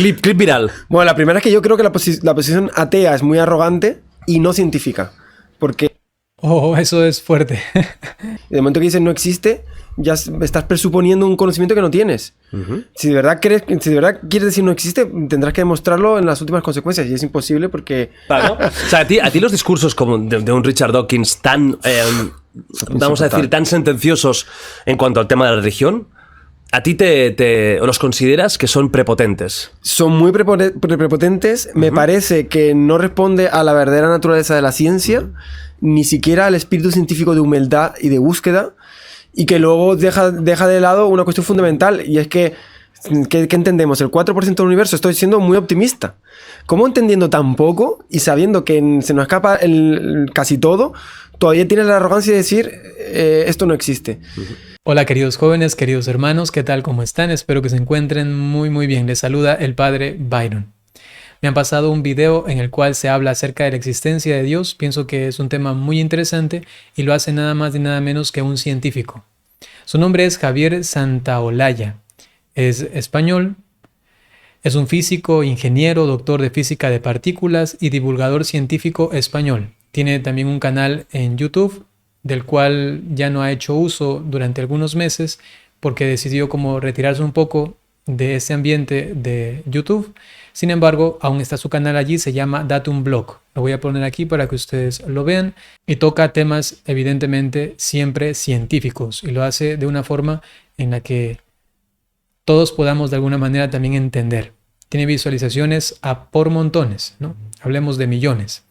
Clip viral. Bueno, la primera es que yo creo que la posición atea es muy arrogante y no científica. Porque Oh, eso es fuerte. de momento que dices no existe, ya estás presuponiendo un conocimiento que no tienes. Si de verdad quieres decir no existe, tendrás que demostrarlo en las últimas consecuencias. Y es imposible porque... Claro. O sea, a ti los discursos como de un Richard Dawkins tan, vamos a decir, tan sentenciosos en cuanto al tema de la religión, ¿a ti los consideras que son prepotentes? Son muy prepotentes. Me parece que no responde a la verdadera naturaleza de la ciencia, ni siquiera al espíritu científico de humildad y de búsqueda, y que luego deja de lado una cuestión fundamental, y es que ¿qué entendemos? El 4% del universo. Estoy siendo muy optimista. ¿Cómo entendiendo tan poco y sabiendo que se nos escapa casi todo, todavía tienes la arrogancia de decir esto no existe? Hola queridos jóvenes, queridos hermanos, ¿qué tal? ¿Cómo están? Espero que se encuentren muy bien. Les saluda el padre Byron. Me han pasado un video en el cual se habla acerca de la existencia de Dios. Pienso que es un tema muy interesante y lo hace nada más y nada menos que un científico. Su nombre es Javier Santaolalla. Es español, es un físico, ingeniero, doctor de física de partículas y divulgador científico español. Tiene también un canal en YouTube, del cual ya no ha hecho uso durante algunos meses porque decidió como retirarse un poco de ese ambiente de YouTube. Sin embargo, aún está su canal allí, se llama Datum Blog. Lo voy a poner aquí para que ustedes lo vean y toca temas evidentemente siempre científicos y lo hace de una forma en la que todos podamos de alguna manera también entender. Tiene visualizaciones por montones, ¿no? Hablemos de millones.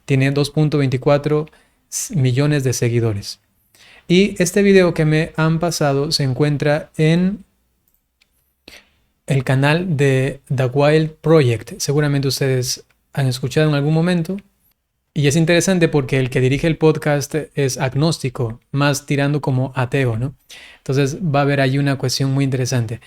Tiene 2.24 millones de seguidores. Y este video que me han pasado se encuentra en el canal de The Wild Project. Seguramente ustedes han escuchado en algún momento. Y es interesante porque el que dirige el podcast es agnóstico, más tirando como ateo, ¿no? Entonces va a haber ahí una cuestión muy interesante.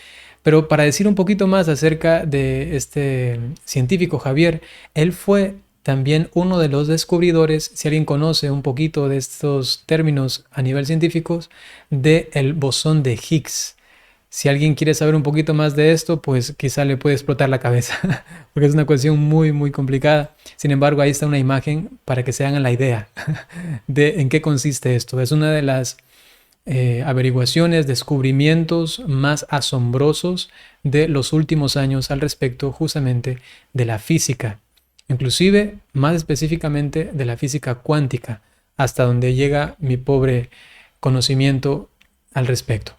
Pero para decir un poquito más acerca de este científico Javier, él fue también uno de los descubridores, si alguien conoce un poquito de estos términos a nivel científico, del bosón de Higgs. Si alguien quiere saber un poquito más de esto, pues quizá le puede explotar la cabeza, porque es una cuestión muy complicada. Sin embargo, ahí está una imagen para que se hagan la idea de en qué consiste esto. Es una de las averiguaciones, descubrimientos más asombrosos de los últimos años al respecto justamente de la física. Inclusive, más específicamente, de la física cuántica, hasta donde llega mi pobre conocimiento al respecto.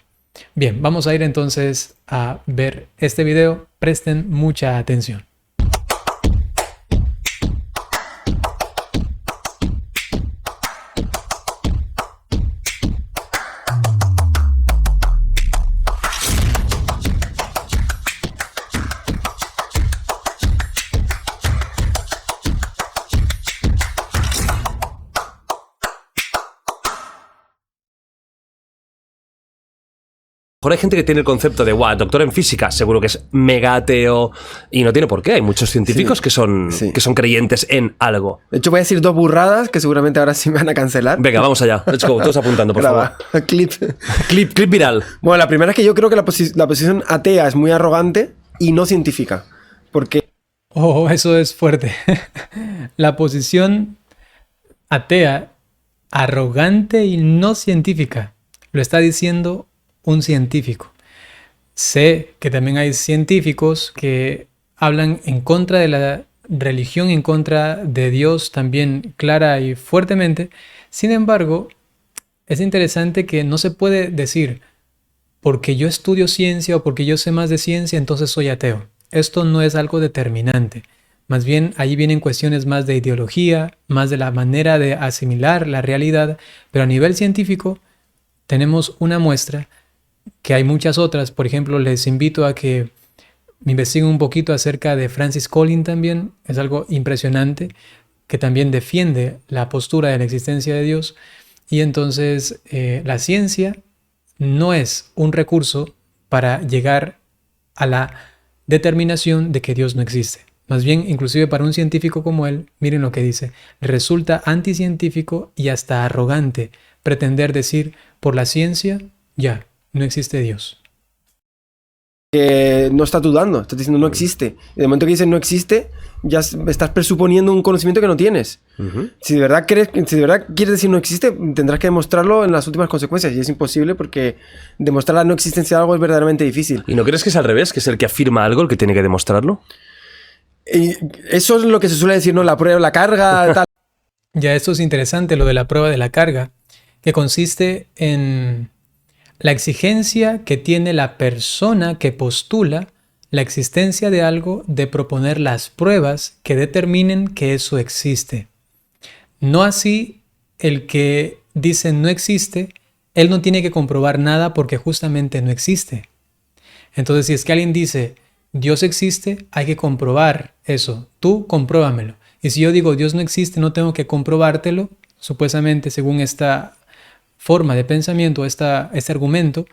Bien, vamos a ir entonces a ver este video. Presten mucha atención. Ahora hay gente que tiene el concepto de, doctor en física, seguro que es mega ateo, y no tiene por qué. Hay muchos científicos que son creyentes en algo. De hecho, voy a decir 2 burradas que seguramente ahora sí me van a cancelar. Venga, vamos allá. Let's go. Todos apuntando, por favor. Clip viral. Bueno, la primera es que yo creo que la posición atea es muy arrogante y no científica. Porque... Oh, eso es fuerte. La posición atea, arrogante y no científica. Lo está diciendo un científico. Sé que también hay científicos que hablan en contra de la religión, en contra de Dios también clara y fuertemente. Sin embargo, es interesante que no se puede decir porque yo estudio ciencia o porque yo sé más de ciencia, entonces soy ateo. Esto no es algo determinante. Más bien, ahí vienen cuestiones más de ideología, más de la manera de asimilar la realidad, pero a nivel científico tenemos una muestra que hay muchas otras. Por ejemplo, les invito a que investiguen un poquito acerca de Francis Collins también. Es algo impresionante, que también defiende la postura de la existencia de Dios. Y entonces la ciencia no es un recurso para llegar a la determinación de que Dios no existe. Más bien, inclusive para un científico como él, miren lo que dice, resulta anticientífico y hasta arrogante pretender decir por la ciencia, ya, no existe Dios. que no estás dudando, estás diciendo no existe. Y de momento que dices no existe, ya estás presuponiendo un conocimiento que no tienes. Si de verdad quieres decir no existe, tendrás que demostrarlo en las últimas consecuencias. Y es imposible porque demostrar la no existencia de algo es verdaderamente difícil. ¿Y no crees que es al revés? ¿Que es el que afirma algo el que tiene que demostrarlo? Y eso es lo que se suele decir, ¿no? La prueba, la carga, tal. Ya esto es interesante, lo de la prueba de la carga, que consiste en la exigencia que tiene la persona que postula la existencia de algo de proponer las pruebas que determinen que eso existe. No así el que dice no existe, él no tiene que comprobar nada porque justamente no existe. Entonces, si es que alguien dice Dios existe, hay que comprobar eso. Tú compruébamelo. Y si yo digo Dios no existe, no tengo que comprobártelo, supuestamente según esta forma de pensamiento, este argumento,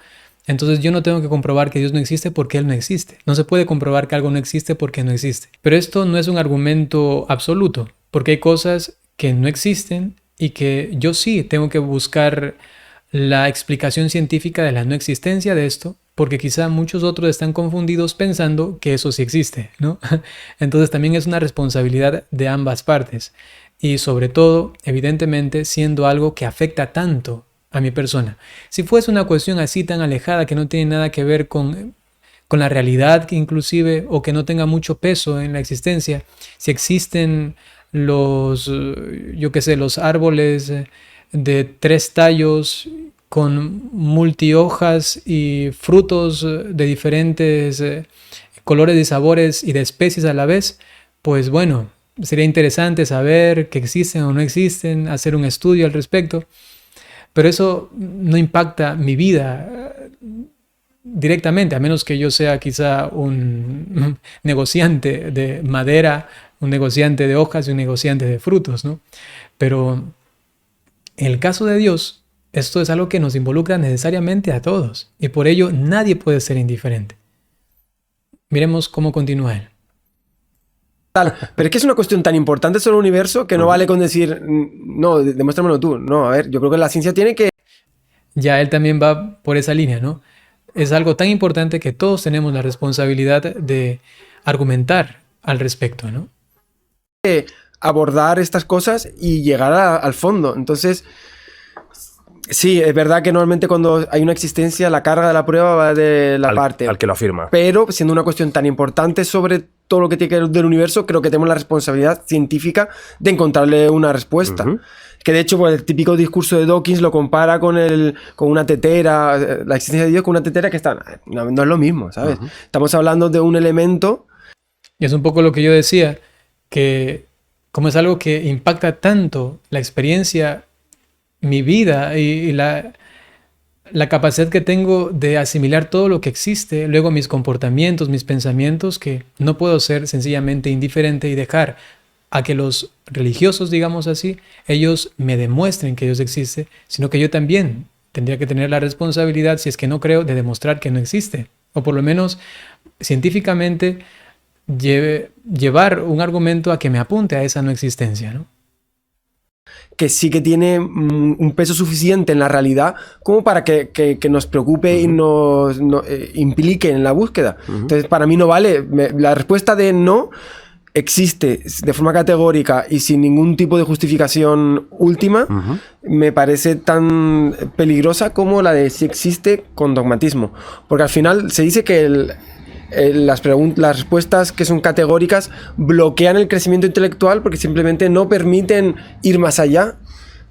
entonces yo no tengo que comprobar que Dios no existe porque Él no existe. No se puede comprobar que algo no existe porque no existe. Pero esto no es un argumento absoluto, porque hay cosas que no existen y que yo sí tengo que buscar la explicación científica de la no existencia de esto, porque quizá muchos otros están confundidos pensando que eso sí existe, ¿no? Entonces también es una responsabilidad de ambas partes. Y sobre todo, evidentemente, siendo algo que afecta tanto a mi persona. Si fuese una cuestión así tan alejada que no tiene nada que ver con la realidad, que inclusive, o que no tenga mucho peso en la existencia, si existen yo qué sé, los árboles de 3 tallos con multihojas y frutos de diferentes colores y sabores y de especies a la vez, pues bueno, sería interesante saber que existen o no existen, hacer un estudio al respecto. Pero eso no impacta mi vida directamente, a menos que yo sea quizá un negociante de madera, un negociante de hojas y un negociante de frutos, ¿no? Pero en el caso de Dios, esto es algo que nos involucra necesariamente a todos y por ello nadie puede ser indiferente. Miremos cómo continúa él. Pero es que es una cuestión tan importante sobre el universo que no vale con decir, no, demuéstramelo tú. No, a ver, yo creo que la ciencia tiene que... Ya él también va por esa línea, ¿no? Es algo tan importante que todos tenemos la responsabilidad de argumentar al respecto, ¿no? abordar estas cosas y llegar al fondo. Entonces, sí, es verdad que normalmente cuando hay una existencia, la carga de la prueba va de la parte al que lo afirma. Pero siendo una cuestión tan importante sobre todo lo que tiene que ver del universo, creo que tenemos la responsabilidad científica de encontrarle una respuesta. Que de hecho, pues, el típico discurso de Dawkins lo compara con una tetera, la existencia de Dios con una tetera que no es lo mismo, ¿sabes? Estamos hablando de un elemento. Y es un poco lo que yo decía, que como es algo que impacta tanto la experiencia, mi vida y la capacidad que tengo de asimilar todo lo que existe, luego mis comportamientos, mis pensamientos, que no puedo ser sencillamente indiferente y dejar a que los religiosos, digamos así, ellos me demuestren que Dios existe, sino que yo también tendría que tener la responsabilidad, si es que no creo, de demostrar que no existe. O por lo menos científicamente llevar un argumento a que me apunte a esa no existencia, ¿no? Que sí que tiene un peso suficiente en la realidad como para que nos preocupe y nos implique en la búsqueda. Entonces, para mí no vale. La respuesta de no existe de forma categórica y sin ningún tipo de justificación última me parece tan peligrosa como la de si existe con dogmatismo. Porque al final se dice que las respuestas que son categóricas bloquean el crecimiento intelectual porque simplemente no permiten ir más allá.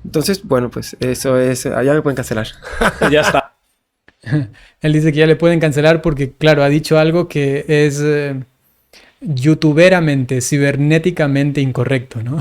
Entonces, bueno, pues eso es... Allá me pueden cancelar. Ya está. Él dice que ya le pueden cancelar porque, claro, ha dicho algo que es youtuberamente, cibernéticamente incorrecto, ¿no?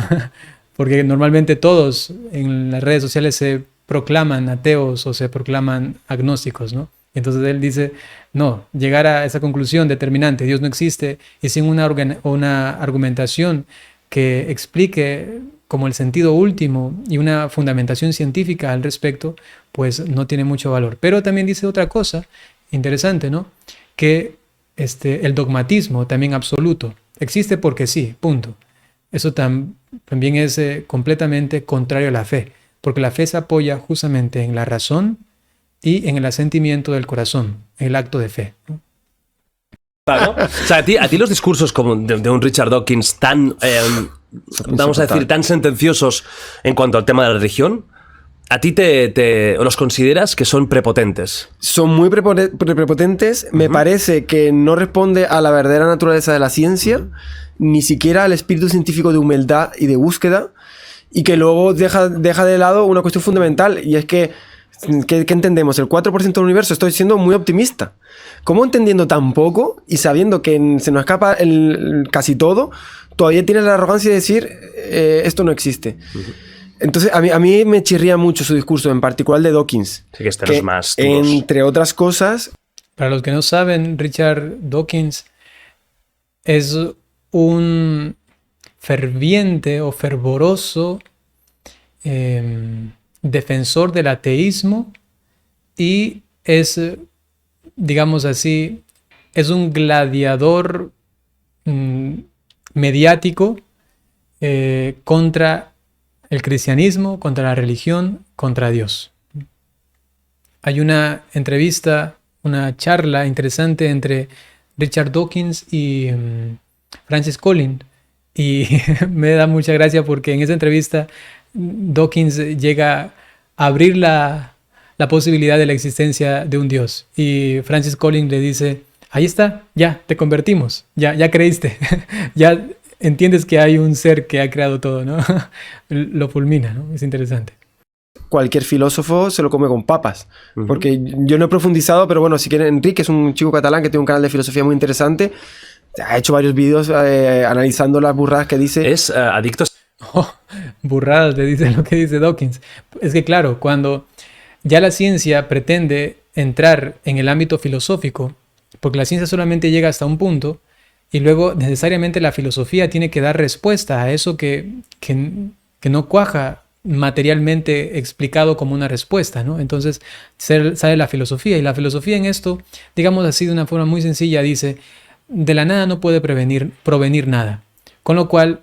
Porque normalmente todos en las redes sociales se proclaman ateos o se proclaman agnósticos, ¿no? Entonces él dice, no, llegar a esa conclusión determinante, Dios no existe, y sin una argumentación que explique como el sentido último y una fundamentación científica al respecto, pues no tiene mucho valor. Pero también dice otra cosa interesante, ¿no? Que el dogmatismo también absoluto existe porque sí, punto. Eso también es completamente contrario a la fe, porque la fe se apoya justamente en la razón y en el asentimiento del corazón, en el acto de fe, ¿no? ¿no? O sea, a ti los discursos como de un Richard Dawkins tan, vamos a decir, tan sentenciosos en cuanto al tema de la religión, ¿a ti los consideras que son prepotentes? Son muy prepotentes. Me parece que no responde a la verdadera naturaleza de la ciencia, ni siquiera al espíritu científico de humildad y de búsqueda, y que luego deja de lado una cuestión fundamental, y es que ¿qué entendemos? El 4% del universo. Estoy siendo muy optimista. ¿Cómo entendiendo tan poco y sabiendo que se nos escapa casi todo, todavía tienes la arrogancia de decir esto no existe? Entonces, a mí me chirría mucho su discurso, en particular de Dawkins. Sí, que este no es más duros. Entre otras cosas... Para los que no saben, Richard Dawkins es un ferviente o fervoroso defensor del ateísmo y es, digamos así, es un gladiador mediático contra el cristianismo, contra la religión, contra Dios. Hay una entrevista, una charla interesante entre Richard Dawkins y Francis Collins, y me da mucha gracia porque en esa entrevista Dawkins llega a abrir la posibilidad de la existencia de un Dios, y Francis Collins le dice: ahí está, ya te convertimos, ya creíste, ya entiendes que hay un ser que ha creado todo, ¿no? Lo fulmina, ¿no? Es interesante. Cualquier filósofo se lo come con papas. Porque yo no he profundizado, pero bueno, si quieren, Enrique es un chico catalán que tiene un canal de filosofía muy interesante. Ha hecho varios vídeos analizando las burradas que dice. Es adicto. Burradas, le dice lo que dice Dawkins. Es que claro, cuando ya la ciencia pretende entrar en el ámbito filosófico, porque la ciencia solamente llega hasta un punto, y luego necesariamente la filosofía tiene que dar respuesta a eso que no cuaja materialmente explicado como una respuesta, ¿no? Entonces sale la filosofía, y la filosofía en esto, digamos así de una forma muy sencilla, dice: de la nada no puede provenir nada, con lo cual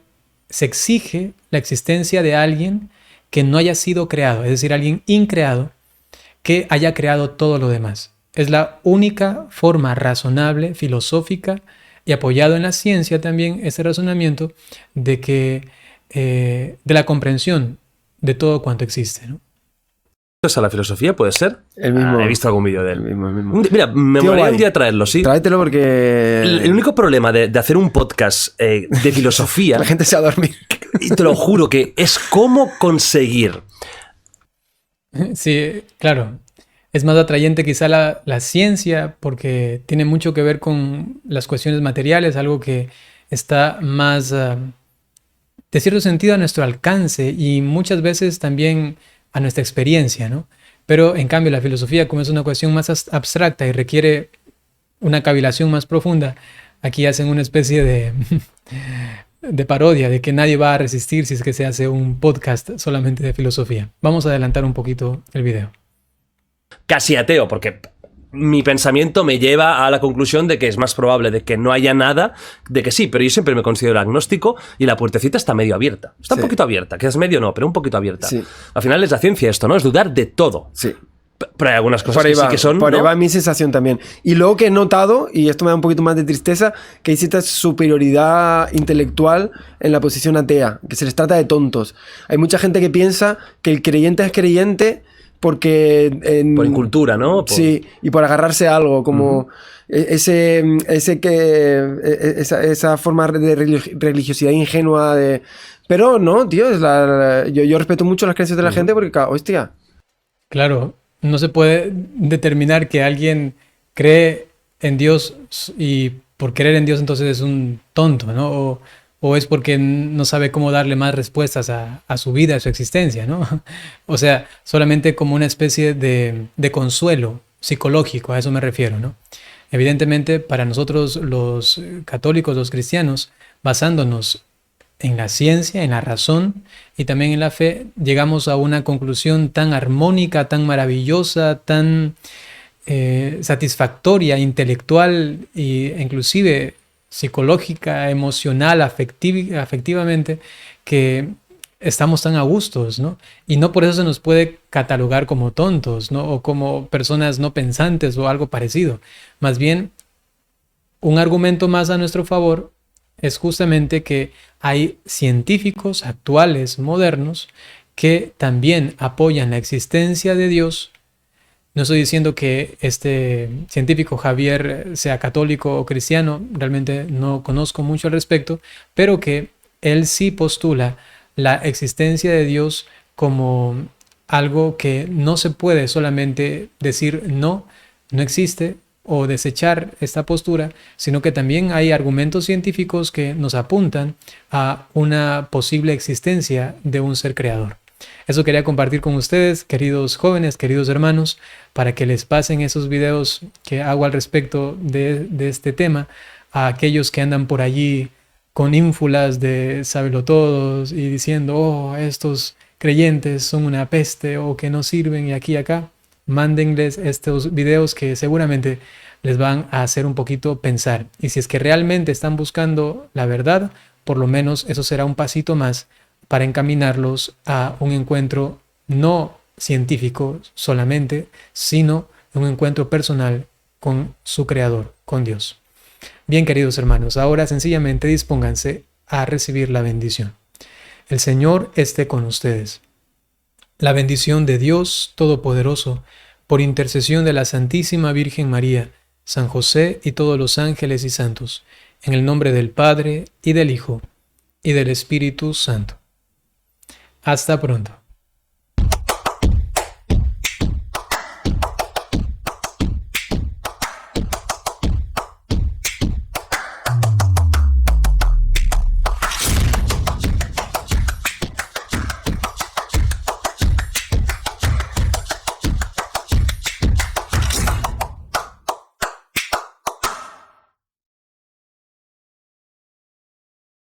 se exige la existencia de alguien que no haya sido creado, es decir, alguien increado que haya creado todo lo demás. Es la única forma razonable, filosófica, y apoyado en la ciencia también ese razonamiento de que de la comprensión de todo cuanto existe, ¿no? ¿A la filosofía puede ser? El mismo. He visto algún vídeo de él. El mismo. Mira, me molaría un día traerlo, sí. Tráetelo porque... El único problema de hacer un podcast de filosofía... la gente se va a dormir. Y te lo juro que es cómo conseguir... Sí, claro. Es más atrayente quizá la ciencia porque tiene mucho que ver con las cuestiones materiales, algo que está más, de cierto sentido, a nuestro alcance y muchas veces también a nuestra experiencia, ¿no? Pero en cambio la filosofía, como es una cuestión más abstracta y requiere una cavilación más profunda, aquí hacen una especie de parodia de que nadie va a resistir si es que se hace un podcast solamente de filosofía. Vamos a adelantar un poquito el video. Casi ateo, porque mi pensamiento me lleva a la conclusión de que es más probable de que no haya nada, de que sí, pero yo siempre me considero agnóstico y la puertecita está medio abierta. Está un poquito abierta, que es medio no, pero un poquito abierta. Sí. Al final es la ciencia esto, ¿no? Es dudar de todo. Sí. Pero hay algunas cosas que sí que son... Por ahí va mi sensación también. Y luego que he notado, y esto me da un poquito más de tristeza, que hay cierta superioridad intelectual en la posición atea, que se les trata de tontos. Hay mucha gente que piensa que el creyente es creyente porque... por incultura, ¿no? Sí, y por agarrarse a algo, como esa forma de religiosidad ingenua de... Pero no, tío, yo respeto mucho las creencias de la gente porque, hostia... Claro, no se puede determinar que alguien cree en Dios y por creer en Dios entonces es un tonto, ¿no? O es porque no sabe cómo darle más respuestas a su vida, a su existencia, ¿no? O sea, solamente como una especie de consuelo psicológico, a eso me refiero, ¿no? Evidentemente, para nosotros los católicos, los cristianos, basándonos en la ciencia, en la razón y también en la fe, llegamos a una conclusión tan armónica, tan maravillosa, tan satisfactoria, intelectual e inclusive psicológica, emocional, afectivamente, que estamos tan a gustos, ¿no? Y no por eso se nos puede catalogar como tontos, ¿no? O como personas no pensantes o algo parecido. Más bien, un argumento más a nuestro favor es justamente que hay científicos actuales, modernos, que también apoyan la existencia de Dios. No estoy diciendo que este científico Javier sea católico o cristiano, realmente no conozco mucho al respecto, pero que él sí postula la existencia de Dios como algo que no se puede solamente decir no, no existe, o desechar esta postura, sino que también hay argumentos científicos que nos apuntan a una posible existencia de un ser creador. Eso quería compartir con ustedes, queridos jóvenes, queridos hermanos, para que les pasen esos videos que hago al respecto de este tema a aquellos que andan por allí con ínfulas de sabelotodos y diciendo, oh, estos creyentes son una peste o que no sirven y aquí y acá. Mándenles estos videos que seguramente les van a hacer un poquito pensar. Y si es que realmente están buscando la verdad, por lo menos eso será un pasito más para encaminarlos a un encuentro no científico solamente, sino un encuentro personal con su Creador, con Dios. Bien, queridos hermanos, ahora sencillamente dispónganse a recibir la bendición. El Señor esté con ustedes. La bendición de Dios Todopoderoso, por intercesión de la Santísima Virgen María, San José y todos los ángeles y santos, en el nombre del Padre, y del Hijo, y del Espíritu Santo. Hasta pronto.